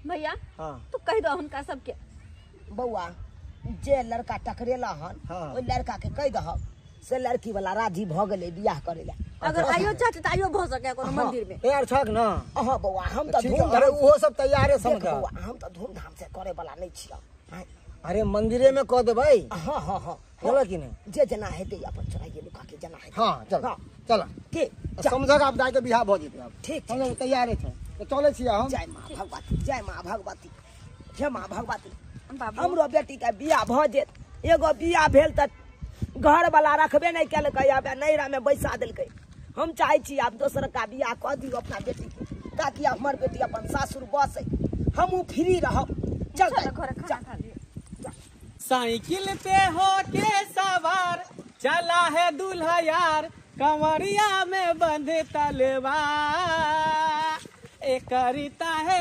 भैया हाँ तू कह दो उनका सबके बउआ जे लड़का टकरेला हन हाँ। ओइ लड़का के कह दह से लड़की वाला राजी भ गेले बियाह करेला। अगर आइयो चाहते तो आइयो भ सके कोनो मंदिर में। यार छक ना अहाँ बउआ हम तो ठीक है, धूमधाम अरे वो सब तैयारे देख समझ बउआ हम तो धूमधाम से करे वाला नहीं छिया। अरे मंदिरे में कह दे भाई हाँ हाँ हाँ बोला कि नहीं जे जना हेते अपन चढ़ाइए लुका के जना हेते। हाँ चल हाँ। चल के समझक आप जाके बियाह भ जेते अब ठीक हम लोग तैयारे थे तो चले छी हम। जय माँ भगवती जय माँ भगवती जय माँ भगवती। बाबू हमरो बेटी के बियाह भ जेत एगो बियाह भेल त घर वाला रखबे नहीं केलकै अब नैरा में बैसा देलकै। हम चाहे छी आप दोसर का बियाह कह दियो अपना बेटी के ताकि हमर बेटी अपन सासुर बसे हमहू फ्री रहब। चल चल घर खाना खा लिए। साइकिल पे हो के सवार चला है दूल्हा यार कमरिया में बंधे तलवार एक करिता है